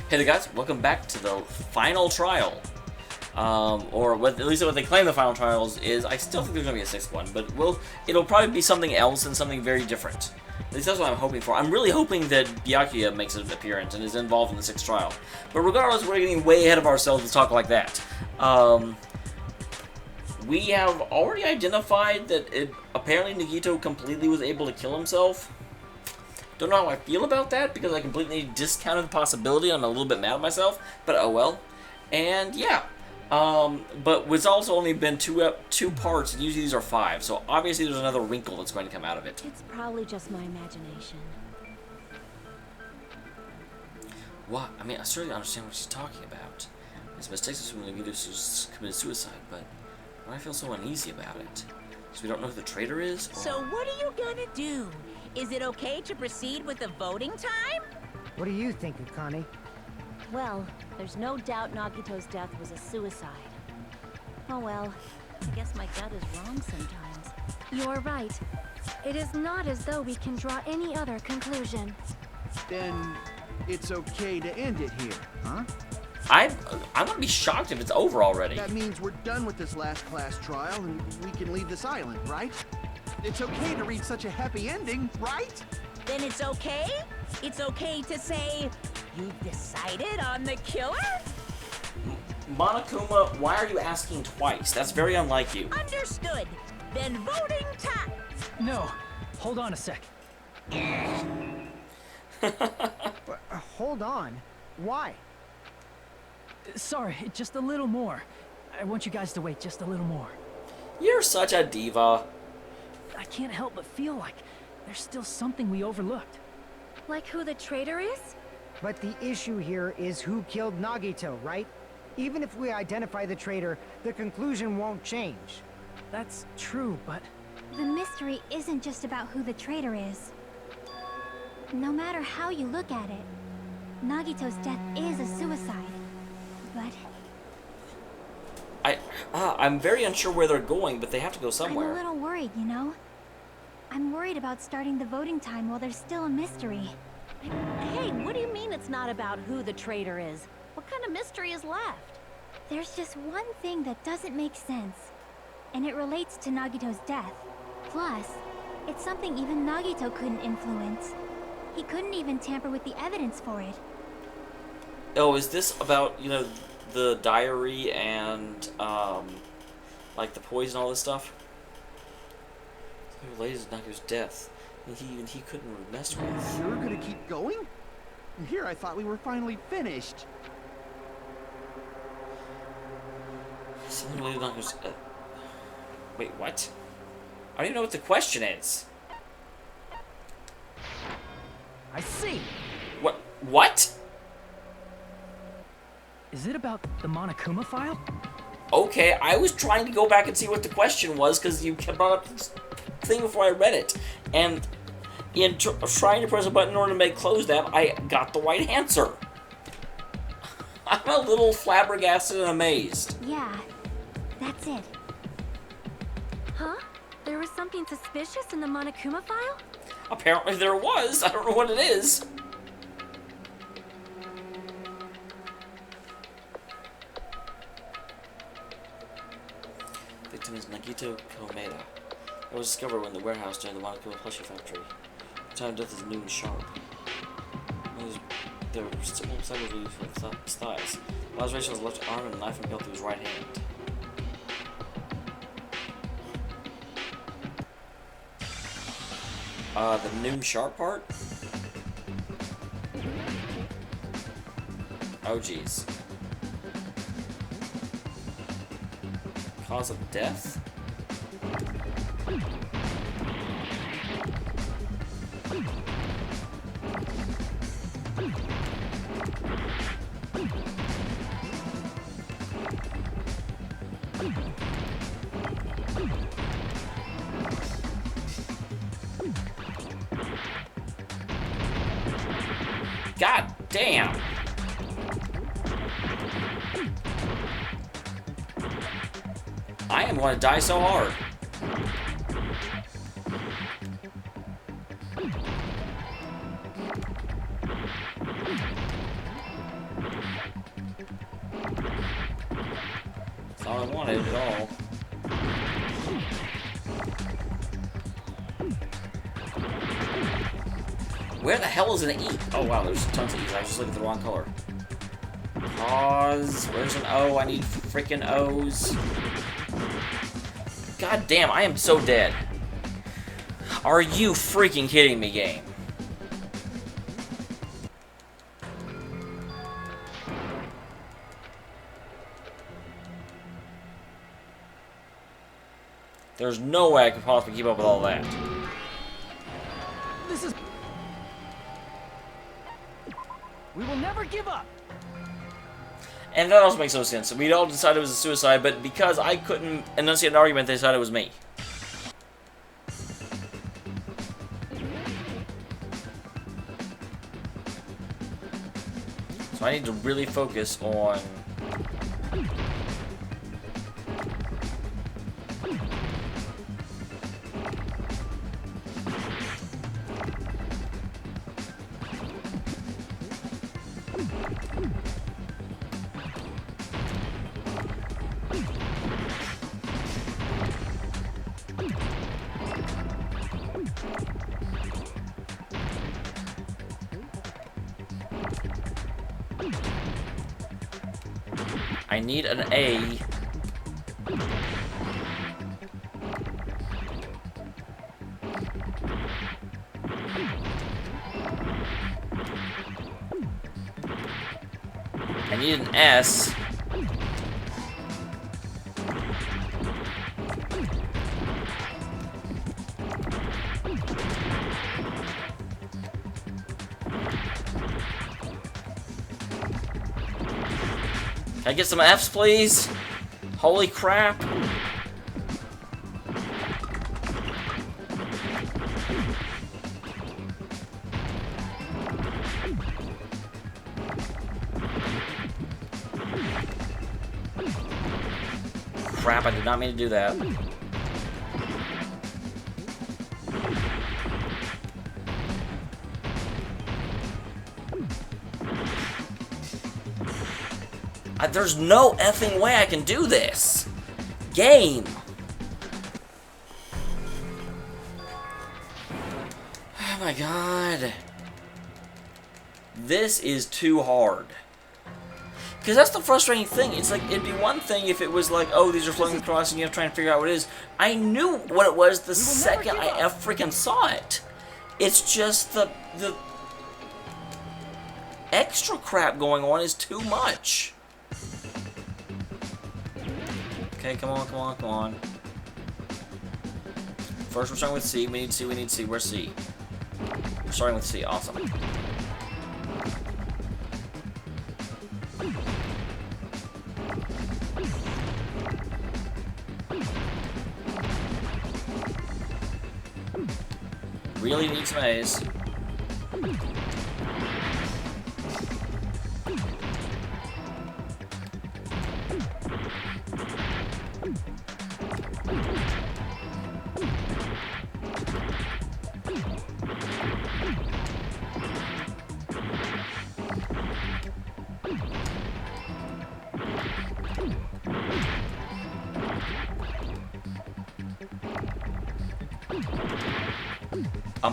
Hey there guys, welcome back to the final trial. At least what they claim the final trials is. I still think there's going to be a sixth one, but it'll probably be something else and something very different. At least that's what I'm hoping for. I'm really hoping that Byakuya makes an appearance and is involved in the sixth trial. But regardless, we're getting way ahead of ourselves to talk like that. We have already identified that apparently Nagito completely was able to kill himself. Don't know how I feel about that, because I completely discounted the possibility. I'm a little bit mad at myself, but oh well. And yeah, but it's also only been two parts, and usually these are 5, so obviously there's another wrinkle that's going to come out of it. It's probably just my imagination. What? I mean, I certainly understand what she's talking about. His mistakes when Nagito committed suicide, but why do I feel so uneasy about it? Because we don't know who the traitor is? Or... So what are you gonna do? Is it okay to proceed with the voting time? What do you think, Akane? Well, there's no doubt Nagito's death was a suicide. Oh well, I guess my gut is wrong sometimes. You're right. It is not as though we can draw any other conclusion. Then it's okay to end it here, huh? I'm gonna be shocked if it's over already. That means we're done with this last class trial and we can leave this island, right? It's okay to reach such a happy ending, right? Then it's okay? It's okay to say, you've decided on the killer? Monokuma, why are you asking twice? That's very unlike you. Understood. Then voting time. No, hold on a sec. Hold on. Why? Sorry, just a little more. I want you guys to wait just a little more. You're such a diva. I can't help but feel like there's still something we overlooked. Like who the traitor is? But the issue here is who killed Nagito, right? Even if we identify the traitor, the conclusion won't change. That's true, but... The mystery isn't just about who the traitor is. No matter how you look at it, Nagito's death is a suicide. But... I'm very unsure where they're going, but they have to go somewhere. I'm a little worried, you know? I'm worried about starting the voting time while there's still a mystery. Hey, what do you mean it's not about who the traitor is? What kind of mystery is left? There's just one thing that doesn't make sense, and it relates to Nagito's death. Plus, it's something even Nagito couldn't influence. He couldn't even tamper with the evidence for it. Oh, is this about, you know, the diary and, like the poison and all this stuff? It related to Nagito's death. He couldn't mess with. You're gonna keep going? Here I thought we were finally finished. Something related to Nagito's... Wait, what? I don't even know what the question is. I see! What? Is it about the Monokuma file? Okay, I was trying to go back and see what the question was, because you brought up this thing before I read it. And in trying to press a button in order to make close that, I got the right answer. I'm a little flabbergasted and amazed. Yeah, that's it. Huh? There was something suspicious in the Monokuma file? Apparently there was. I don't know what it is. Victim is Nagito Komeda. It was discovered when the warehouse during the Monokuma plushie factory. The time of death is noon sharp. There were still several bleeding from his thighs. Laceration on his left arm and a knife impaled through his right hand. The noon sharp part? Oh jeez. Cause of death? God damn! I am going to die so hard. all I wanted at all. Where the hell is an E? Oh wow, there's tons of E's. I was just looking at the wrong color. Pause. Where's an O? I need freaking O's. God damn, I am so dead. Are you freaking kidding me, game? There's no way I could possibly keep up with all that. This is... We will never give up! And that also makes no sense. We all decided it was a suicide, but because I couldn't enunciate an argument, they decided it was me. So I need to really focus on... I need an A. I need an S. Can I get some Fs, please? Holy crap. Crap, I did not mean to do that. There's no effing way I can do this! Game! Oh my god. This is too hard. Because that's the frustrating thing. It's like, it'd be one thing if it was like, oh, these are floating across and you have to try and figure out what it is. I knew what it was the second I freaking saw it. It's just the extra crap going on is too much. Okay, come on, come on, come on. First, we're starting with C. We need C, we need C. Where's C? We're starting with C. Awesome. Really need some A's.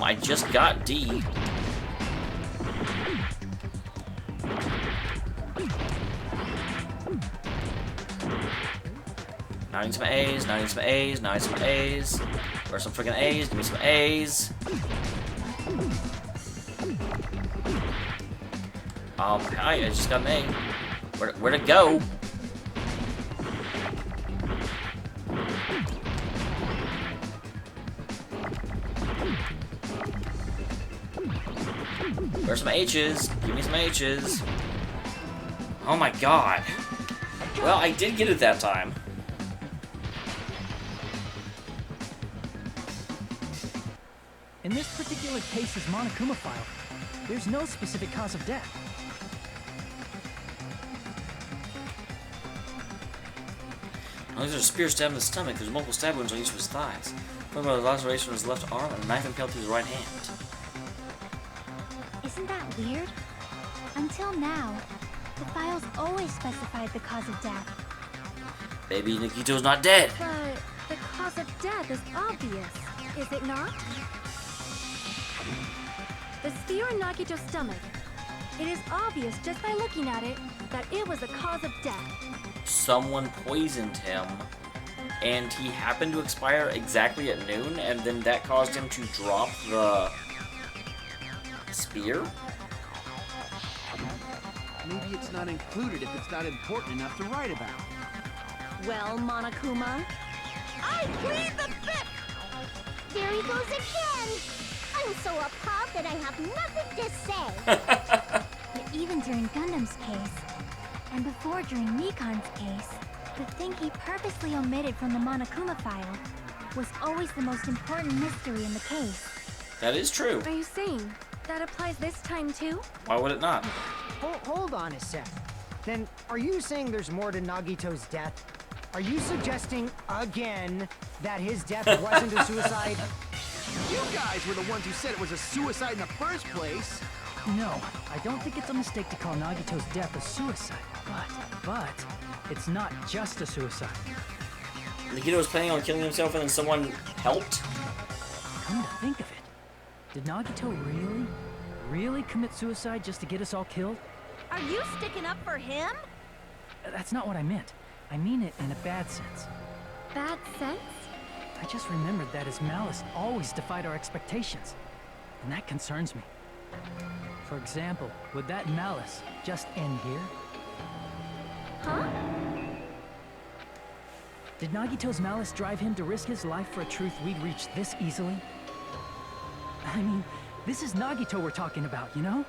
I just got D. Now I need some A's, now I need some A's, now I need some A's. Where's some freaking A's? Give me some A's. Hi, I just got an A. Where'd it go? Where's some H's? Give me some H's. Oh my god. Well, I did get it that time. In this particular case's Monokuma file, there's no specific cause of death. There's a spear stabbed in the stomach. There's multiple stab wounds on each of his thighs. Followed by the laceration of his left arm and a knife impaled through his right hand. Isn't that weird? Until now, the files always specified the cause of death. Maybe Nagito's not dead. But the cause of death is obvious, is it not? The spear in Nagito's stomach. It is obvious just by looking at it that it was the cause of death. Someone poisoned him, and he happened to expire exactly at noon, and then that caused him to drop the spear? Maybe it's not included if it's not important enough to write about. Well, Monokuma, I plead the fifth! There he goes again! I'm so appalled that I have nothing to say. But even during Gundam's case, and before during Nikon's case, the thing he purposely omitted from the Monokuma file was always the most important mystery in the case. That is true. Are you saying that applies this time too? Why would it not? Hold on a sec. Then, are you saying there's more to Nagito's death? Are you suggesting, again, that his death wasn't a suicide? You guys were the ones who said it was a suicide in the first place. No, I don't think it's a mistake to call Nagito's death a suicide. But it's not just a suicide. Nagito was planning on killing himself and then someone helped? Come to think of it, did Nagito really commit suicide just to get us all killed? are you sticking up for him? That's not what I meant. I mean it in a bad sense. Bad sense? I just remembered that his malice always defied our expectations. And that concerns me. For example, would that malice just end here? Huh? Did Nagito's malice drive him to risk his life for a truth we'd reach this easily? I mean, this is Nagito we're talking about, you know?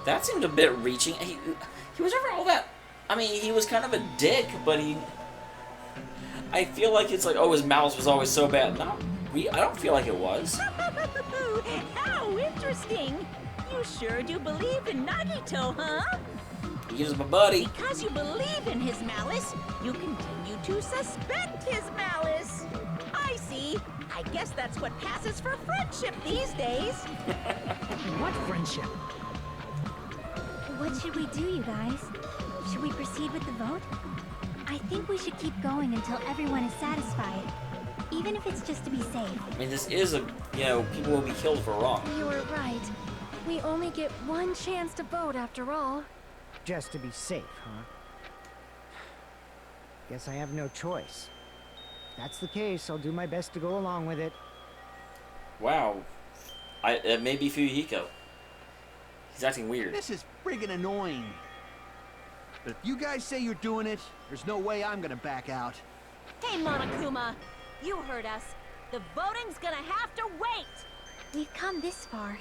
That seemed a bit reaching. He was never all that... I mean, he was kind of a dick, but he... I feel like it's like, oh, his malice was always so bad. No, I don't feel like it was. How interesting! You sure do believe in Nagito, huh? He's my buddy. Because you believe in his malice, you continue to suspect his malice. I see. I guess that's what passes for friendship these days. What friendship? What should we do, you guys? Should we proceed with the vote? I think we should keep going until everyone is satisfied. Even if it's just to be safe. I mean, this is a, you know, people will be killed if we're wrong. You were right. We only get one chance to vote after all. Just to be safe, huh? Guess I have no choice. If that's the case, I'll do my best to go along with it. Wow. It may be Fuyuhiko. He's acting weird. This is friggin' annoying. But if you guys say you're doing it, there's no way I'm gonna back out. Hey, Monokuma, you heard us. The voting's gonna have to wait. We've come this far.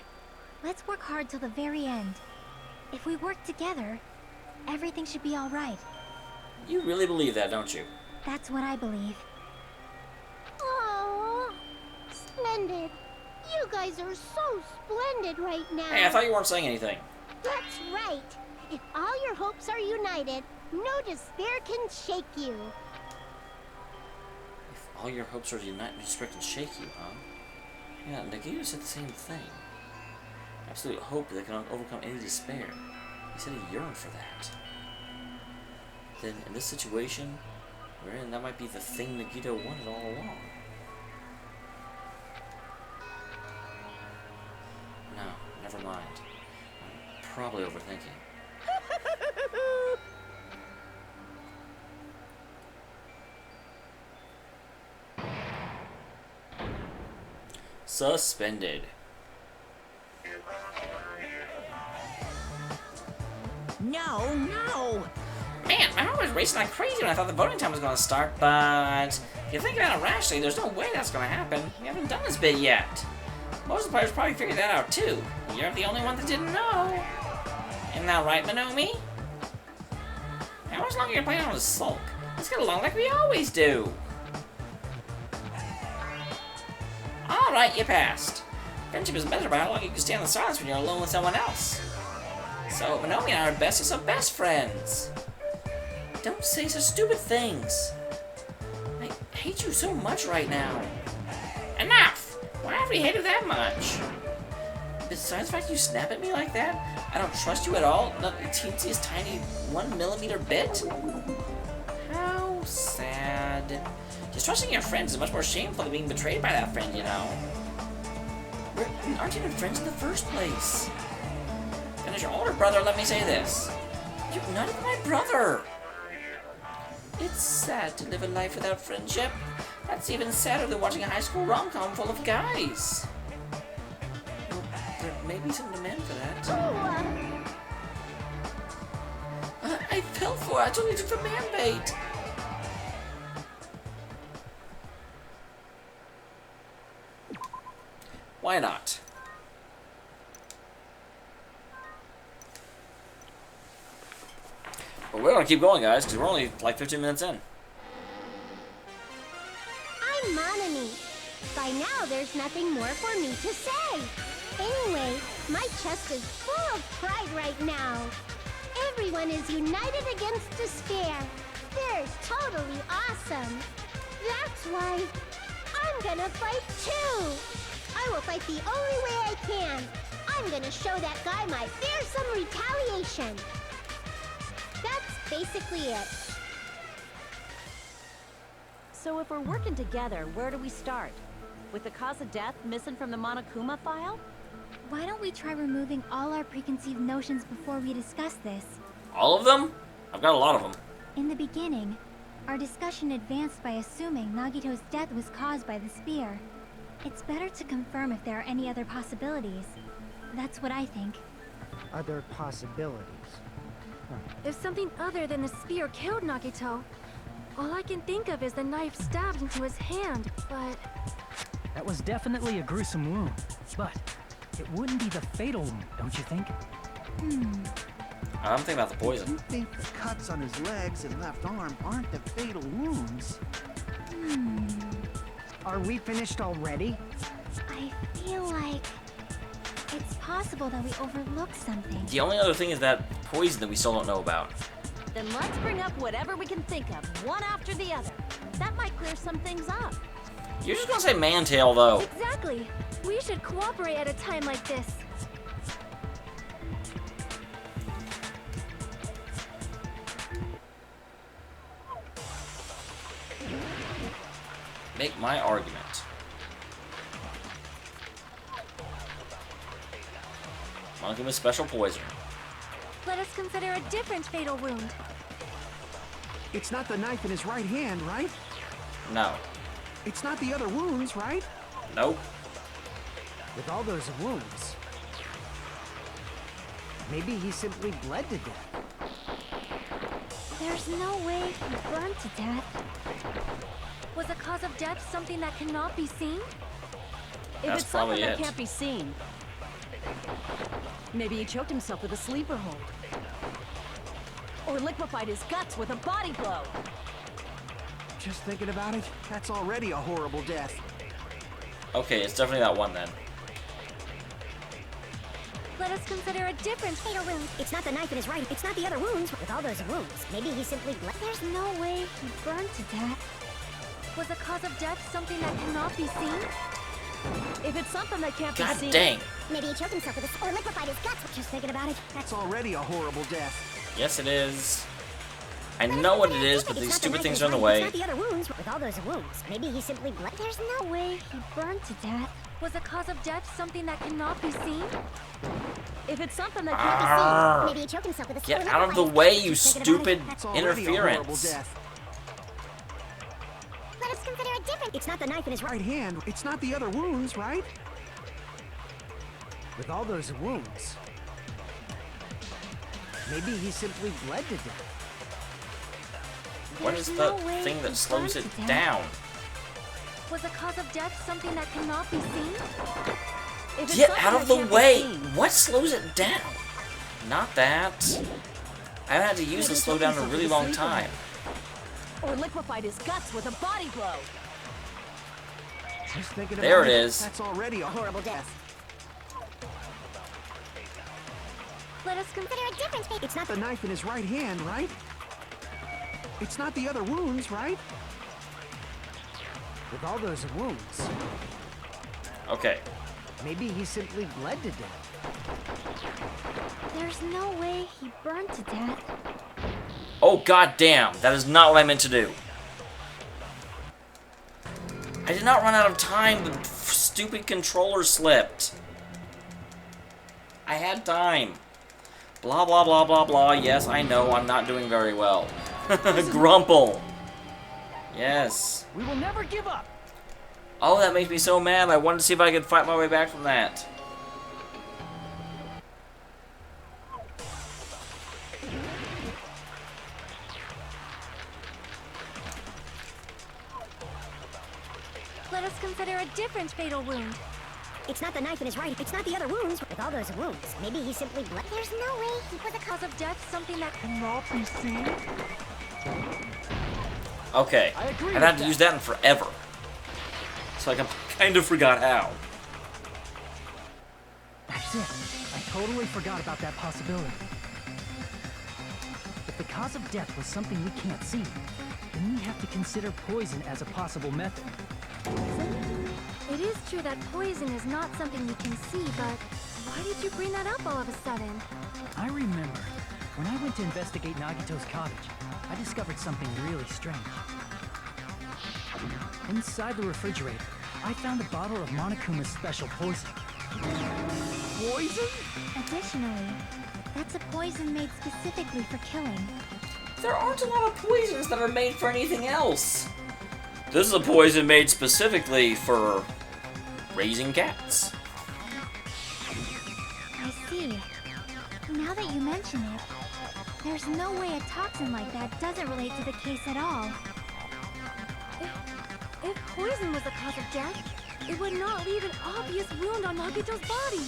Let's work hard till the very end. If we work together, everything should be all right. You really believe that, don't you? That's what I believe. Oh, splendid. You guys are so splendid right now. Hey, I thought you weren't saying anything. That's right. If all your hopes are united, no despair can shake you. If all your hopes are united, no despair can shake you, huh? Yeah, Nagito said the same thing. Absolute hope that can overcome any despair. He said he yearned for that. Then, in this situation, we're in, that might be the thing Nagito wanted all along. No, never mind. I'm probably overthinking. Suspended. No, no! Man, my heart was racing like crazy when I thought the voting time was going to start, but if you think about it rationally, there's no way that's going to happen. We haven't done this bit yet. Most of the players probably figured that out too. You're the only one that didn't know. Isn't that right, Manomi? How much longer are you playing on the sulk? Let's get along like we always do. Alright, you passed. Friendship is measured by how long you can stand in silence when you're alone with someone else. So, Manomi and I are bestest of best friends. Don't say such stupid things. I hate you so much right now. Enough! Why have we hated that much? Besides the fact you snap at me like that, I don't trust you at all, not the teensiest tiny 1 millimeter bit? How sad. sad. Just trusting your friends is much more shameful than being betrayed by that friend, you know. We aren't even friends in the first place. And as your older brother, let me say this. You're not even my brother. It's sad to live a life without friendship. That's even sadder than watching a high school rom-com full of guys. Well, there may be some demand for that. I fell for it. I totally took the man bait. Why not? Well, we're gonna keep going, guys, because we're only like 15 minutes in. I'm Monami. By now, there's nothing more for me to say. Anyway, my chest is full of pride right now. Everyone is united against despair. They're totally awesome. That's why I'm gonna fight too. I will fight the only way I can. I'm gonna show that guy my fearsome retaliation. That's basically it. So if we're working together, where do we start? With the cause of death missing from the Monokuma file? Why don't we try removing all our preconceived notions before we discuss this? All of them? I've got a lot of them. In the beginning, our discussion advanced by assuming Nagito's death was caused by the spear. It's better to confirm if there are any other possibilities. That's what I think. Other possibilities. If something other than the spear killed Nagito, all I can think of is the knife stabbed into his hand, but... That was definitely a gruesome wound, but it wouldn't be the fatal wound, don't you think? I'm thinking about the poison. You think the cuts on his legs and left arm aren't the fatal wounds? Are we finished already? I feel like it's possible that we overlooked something. The only other thing is that poison that we still don't know about. Then let's bring up whatever we can think of, one after the other. That might clear some things up. You're just gonna say mantail, though. Exactly! We should cooperate at a time like this. Make my argument. Monokuma's special poison. Let us consider a different fatal wound. It's not the knife in his right hand, right? No. It's not the other wounds, right? Nope. With all those wounds, maybe he simply bled to death. There's no way he burned to death. Was the cause of death something that cannot be seen? If That's it's something probably that it. can't be seen, maybe he choked himself with a sleeper hold. Or liquefied his guts with a body blow. Just thinking about it, that's already a horrible death. Okay, it's definitely that one then. Let us consider a different fatal wound. It's not the knife in his right. It's not the other wounds. With all those wounds, maybe he simply bled. There's no way he burned to death. Was the cause of death something that cannot be seen? If it's something that can't God be seen, dang. Maybe he choked himself with or liquefied his guts. Just thinking about it. That's already a horrible death. Yes, it is. I know what it is, but these stupid things are in the way. It's not the other wounds. With all those wounds, maybe he simply bled. There's no way he burned to death. Was the cause of death something that cannot be seen? if it's something that Can't be Arrgh. seen. Maybe he choked himself with Get or out of the liquefied way, his you guts. Just thinking about it. stupid That's already a horrible interference. death. Let us consider a different. It's not the knife in his Right hand, it's not the other wounds, right? With all those wounds, maybe he simply bled to death. What is There's the no way thing he that slows burned it to death. down? Was the cause of death something that cannot be seen? if it's Get something out of that the can't be way! seen, What slows it down? Not that. I haven't had to use the slow down in a really long time. or liquefied his guts with a body blow. Just thinking There about it is. That's already a horrible death. Let us consider a different fatal. It's not the knife in his right hand, right? It's not the other wounds, right? With all those wounds, Okay. maybe he simply bled to death. There's no way he burned to death. Oh, god damn. That is not what I meant to do. I did not run out of time. The stupid controller slipped. I had time. Blah, blah, blah, blah, blah. Yes, I know. I'm not doing very well. Grumple. Yes. We will never give up. Oh, that makes me so mad. I wanted to see if I could fight my way back from that. Let us consider a different fatal wound. It's not the knife in his right. It's not the other wounds. With all those wounds, maybe he simply bled. There's no way he was a Cause of death, something that cannot be seen. Okay. I've had to use that in forever. So I kind of forgot how. That's it. I totally forgot about that possibility. If the cause of death was something we can't see, then we have to consider poison as a possible method. It is true that poison is not something we can see, but why did you bring that up all of a sudden? I remember, when I went to investigate Nagito's cottage, I discovered something really strange. Inside the refrigerator, I found a bottle of Monokuma's special poison. Poison? Additionally, that's a poison made specifically for killing. There aren't a lot of poisons that are made for anything else. This is a poison made specifically for raising cats. I see. Now that you mention it, there's no way a toxin like that doesn't relate to the case at all. If poison was the cause of death, it would not leave an obvious wound on Nagito's body.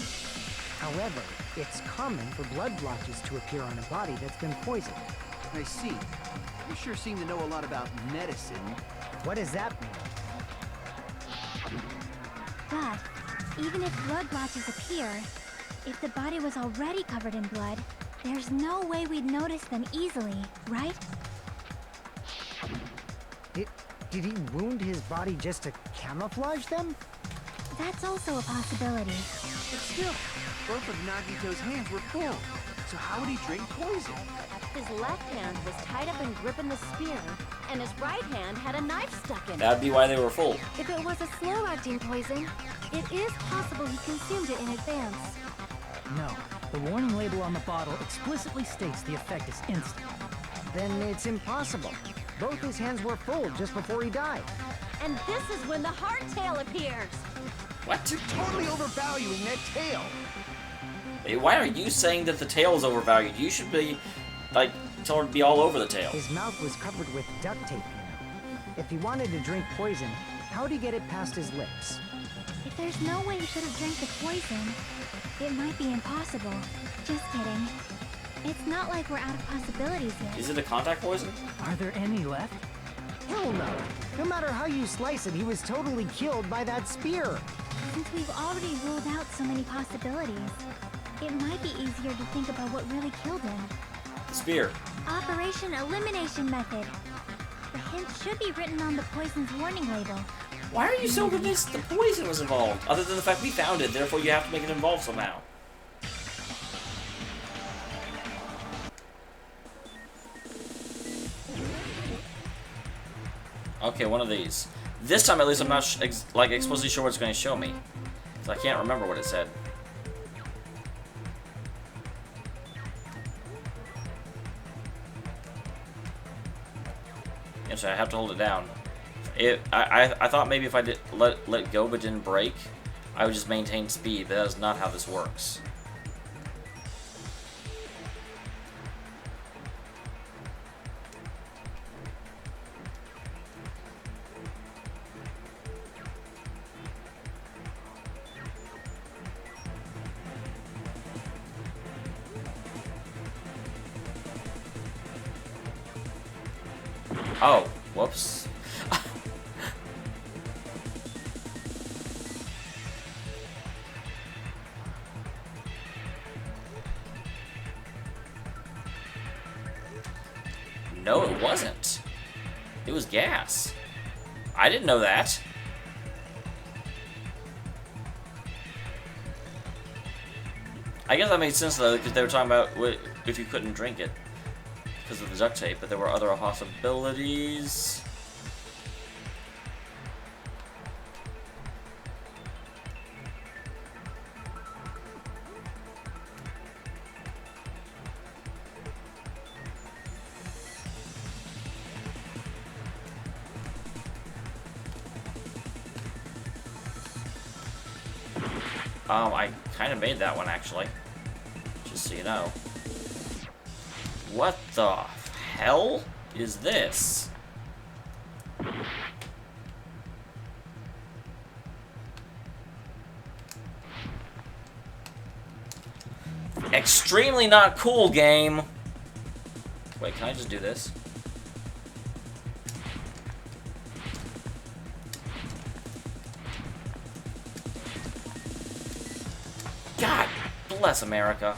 However, it's common for blood blotches to appear on a body that's been poisoned. I see. You sure seem to know a lot about medicine. What does that mean? But even if blood blotches appear, if the body was already covered in blood, there's no way we'd notice them easily, right? Did he wound his body just to camouflage them? That's also a possibility. But still, both of Nagito's hands were full. So how would he drink poison? His left hand was tied up and gripping the spear, and his right hand had a knife stuck in it. That'd be why they were full. If it was a slow-acting poison, it is possible he consumed it in advance. No, the warning label on the bottle explicitly states the effect is instant. Then it's impossible. Both his hands were full just before he died. And this is when the hardtail appears. What? You're totally overvaluing that tail. Hey, why are you saying that the tail is overvalued? You should be, like, told to be all over the tail. His mouth was covered with duct tape, you know. If he wanted to drink poison, how'd he get it past his lips? If there's no way he could have drank the poison, it might be impossible. Just kidding. It's not like we're out of possibilities yet. Is it a contact poison? Are there any left? Hell no. No matter how you slice it, he was totally killed by that spear. Since we've already ruled out so many possibilities, it might be easier to think about what really killed him. The spear. Operation Elimination Method. The hint should be written on the poison's warning label. Why are you so convinced the poison was involved? Other than the fact we found it, therefore you have to make it involved somehow. Okay, one of these. This time, at least, I'm not explicitly sure what it's going to show me. So I can't remember what it said. Yeah, so I have to hold it down. I thought maybe if I did let go but didn't break, I would just maintain speed, but that is not how this works. Oh, whoops. No, it wasn't. It was gas. I didn't know that. I guess that made sense though, because they were talking about if you couldn't drink it because of the duct tape, but there were other possibilities. I kind of made that one, actually. Just so you know. What the hell is this? Extremely not cool, game. Wait, can I just do this? God bless America.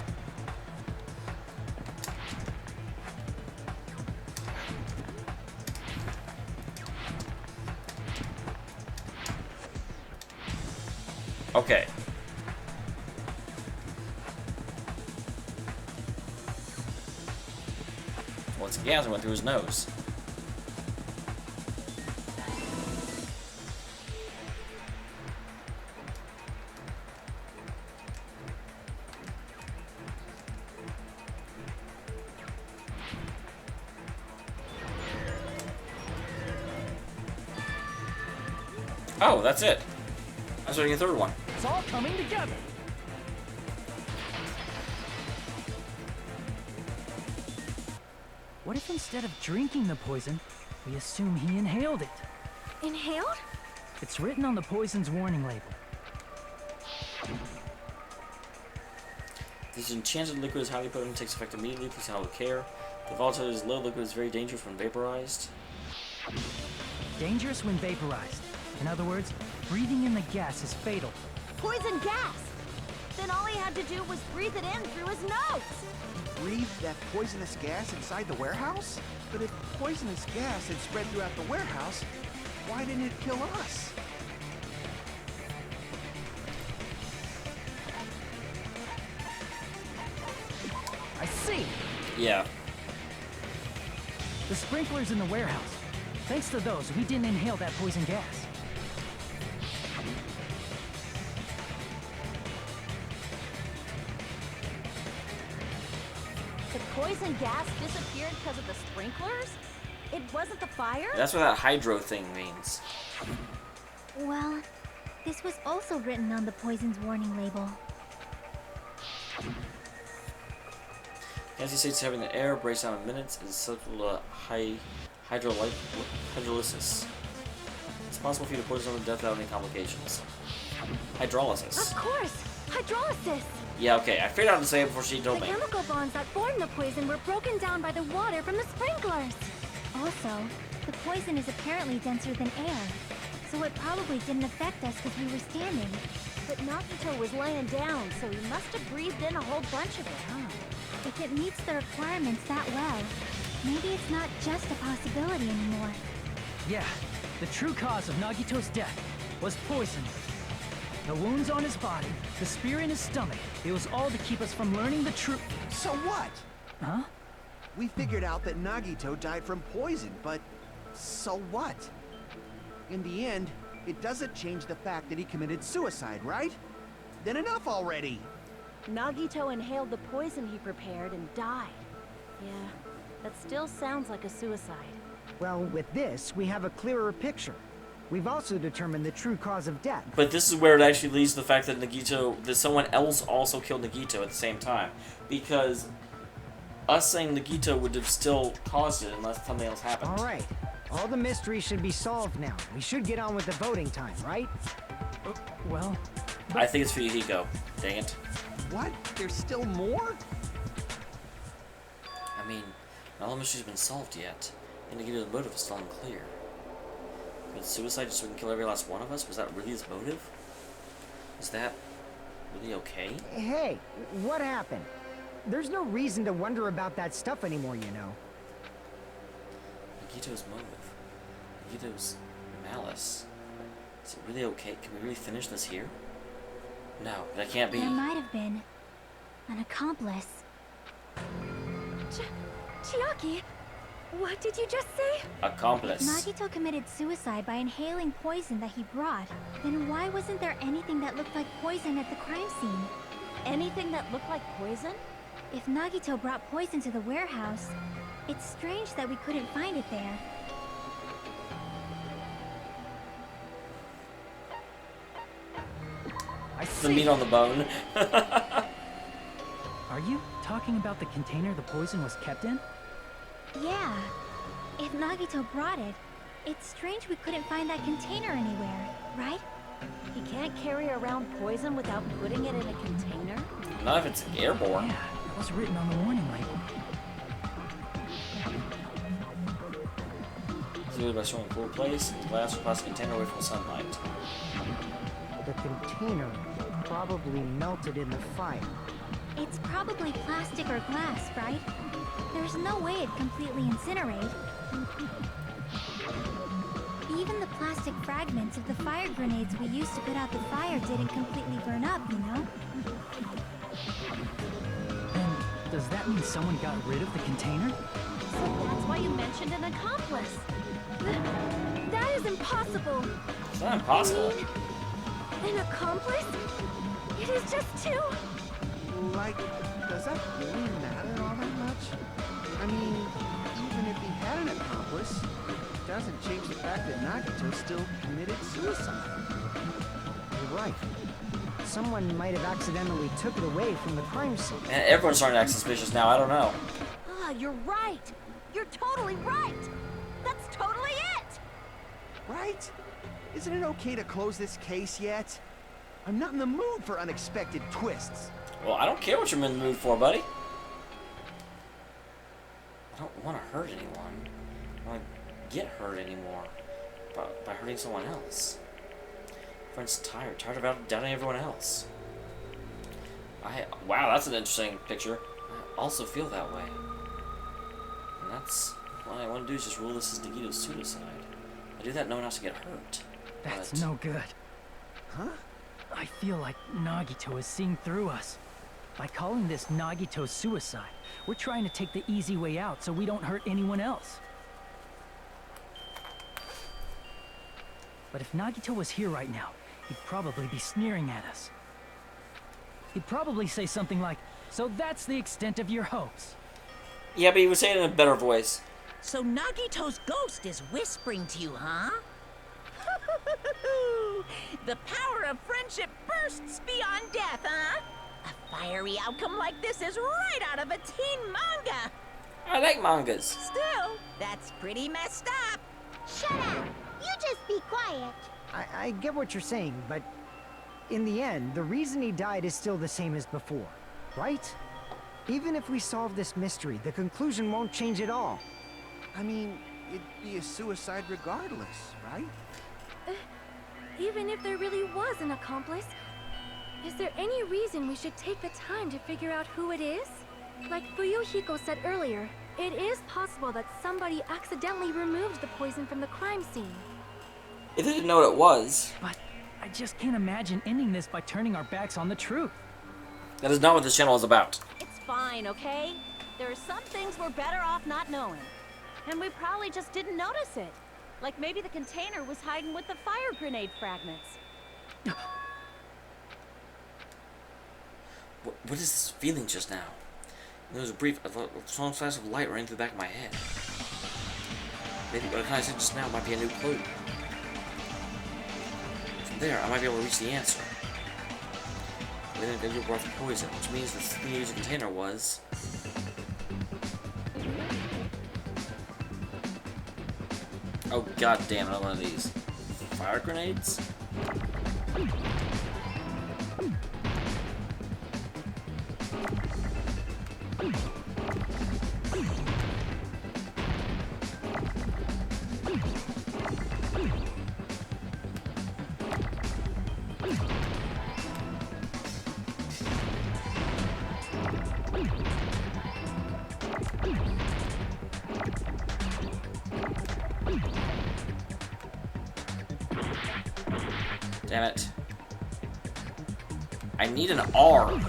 Okay. Well, it's gas went through his nose. Oh, that's it. I'm starting a third one. It's all coming together. What if instead of drinking the poison, we assume he inhaled it? Inhaled? It's written on the poison's warning label. This enchanted liquid is highly potent, takes effect immediately, please handle with care. The volatility is low, liquid is very dangerous when vaporized. Dangerous when vaporized. In other words, breathing in the gas is fatal. Poison gas! Then all he had to do was breathe it in through his nose! Breathe that poisonous gas inside the warehouse? But if poisonous gas had spread throughout the warehouse, why didn't it kill us? I see! Yeah. The sprinklers in the warehouse. Thanks to those, we didn't inhale that poison gas. The poison gas disappeared because of the sprinklers? It wasn't the fire? That's what that hydro thing means. Well, this was also written on the poison's warning label. Nancy states having the air breaks down in minutes is susceptible to hydrolysis. It's possible for you to poison them to death without any complications. Hydrolysis. Of course! Hydrolysis! Yeah, okay. I figured out how to say it before she told The me. chemical bonds that formed the poison were broken down by the water from the sprinklers. Also, the poison is apparently denser than air, so it probably didn't affect us because we were standing. But Nagito was laying down, so he must have breathed in a whole bunch of it, huh? If it meets the requirements that well, maybe it's not just a possibility anymore. Yeah, the true cause of Nagito's death was poison. The wounds on his body, the spear in his stomach, it was all to keep us from learning the truth. So what? Huh? We figured out that Nagito died from poison, but so what? In the end, it doesn't change the fact that he committed suicide, right? Then enough already! Nagito inhaled the poison he prepared and died. Yeah, that still sounds like a suicide. Well, with this, we have a clearer picture. We've also determined the true cause of death. But this is where it actually leads to the fact that someone else also killed Nagito at the same time. Because us saying Nagito would have still caused it unless something else happened. All right. All the mysteries should be solved now. We should get on with the voting time, right? Well, I think it's for Yuhiko. Dang it. What? There's still more? I mean, not all the mysteries have been solved yet. And Nagito's motive is still unclear. But suicide just so we can kill every last one of us? Was that really his motive? Is that really okay? Hey, what happened? There's no reason to wonder about that stuff anymore, you know. Nagito's motive. Nagito's malice. Is it really okay? Can we really finish this here? No, that can't be. There might have been an accomplice. Chiaki, what did you just say? Accomplice. Nagito committed suicide by inhaling poison that he brought. Then why wasn't there anything that looked like poison at the crime scene? Anything that looked like poison? If Nagito brought poison to the warehouse, it's strange that we couldn't find it there. I the meat on the bone. Are you talking about the container the poison was kept in? Yeah. If Nagito brought it, it's strange we couldn't find that container anywhere, right? He can't carry around poison without putting it in a container? Not if it's airborne. Yeah, it was written on the warning label. Sealed by storing in a cool place, the glass or plastic container away from sunlight. The container probably melted in the fire. It's probably plastic or glass, right? There's no way it'd completely incinerate. Even the plastic fragments of the fire grenades we used to put out the fire didn't completely burn up, you know? Then, does that mean someone got rid of the container? So that's why you mentioned an accomplice. That is impossible. It's not impossible. An accomplice? It is just two. Like, does that really matter all that much? I mean, even if he had an accomplice, it doesn't change the fact that Nagito still committed suicide. You're right. Someone might have accidentally took it away from the crime scene. And everyone's starting to act suspicious now. I don't know. Ah, you're right. You're totally right. That's totally it. Right? Isn't it okay to close this case yet? I'm not in the mood for unexpected twists. Well, I don't care what you're in the mood for, buddy. I don't want to hurt anyone. I don't want to get hurt anymore by hurting someone else. Friend's tired of doubting everyone else. Wow, that's an interesting picture. I also feel that way. And that's what I want to do is just rule this as Nagito's suicide. I do that, no one else to get hurt. That's But- no good. Huh? I feel like Nagito is seeing through us. By calling this Nagito's suicide, we're trying to take the easy way out so we don't hurt anyone else. But if Nagito was here right now, he'd probably be sneering at us. He'd probably say something like, "So that's the extent of your hopes." Yeah, but he would say it in a better voice. So Nagito's ghost is whispering to you, huh? The power of friendship bursts beyond death, huh? A fiery outcome like this is right out of a teen manga. I like mangas. Still, that's pretty messed up. Shut up! You just be quiet. I get what you're saying, but in the end, the reason he died is still the same as before, right? Even if we solve this mystery, the conclusion won't change at all. I mean, it'd be a suicide regardless, right? Even if there really was an accomplice, is there any reason we should take the time to figure out who it is? Like Fuyuhiko said earlier, it is possible that somebody accidentally removed the poison from the crime scene. If they didn't know what it was, But I just can't imagine ending this by turning our backs on the truth. that is not what this channel is about. It's fine, okay? There are some things we're better off not knowing. And we probably just didn't notice it. Like maybe the container was hiding with the fire grenade fragments. What is this feeling just now? There was a strong flash of light running through the back of my head. Maybe what I said just now might be a new clue. From there, I might be able to reach the answer. Then you brought the poison, which means the thing you used the container was... Oh god damn, another one of these. Fire grenades? Damn it. I need an R.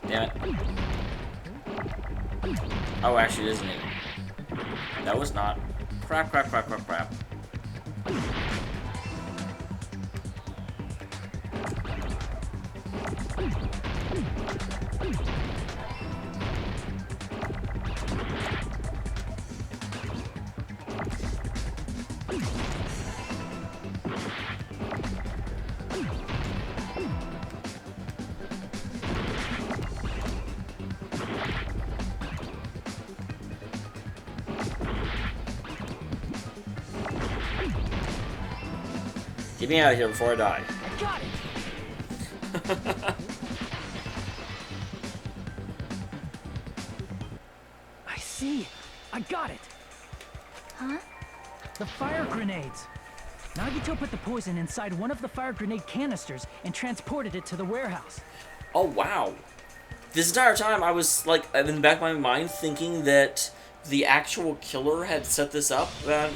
Damn it. Oh, actually, it isn't it. No, it's not. Crap, crap, crap, crap, crap. me out of here before I die. I got it! I see. I got it. Huh? The fire grenades. Nagito put the poison inside one of the fire grenade canisters and transported it to the warehouse. Oh, wow. This entire time, I was, like, in the back of my mind thinking that the actual killer had set this up.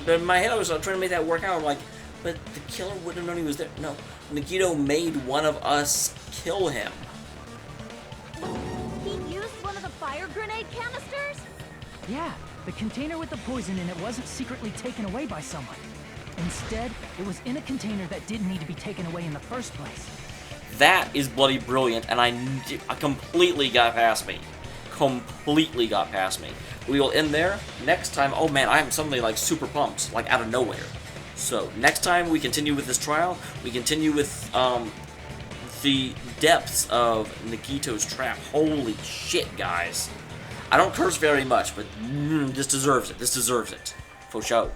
In my head, I was trying to make that work out. I'm like, but the killer wouldn't have known he was there. No, Nagito made one of us kill him. He used one of the fire grenade canisters? Yeah, the container with the poison in it wasn't secretly taken away by someone. Instead, it was in a container that didn't need to be taken away in the first place. That is bloody brilliant, and I completely got past me. Completely got past me. We will end there. Next time, oh man, I am suddenly like super pumped, like out of nowhere. So, next time we continue with this trial, we continue with the depths of Nagito's trap. Holy shit, guys. I don't curse very much, but this deserves it. This deserves it. For sure.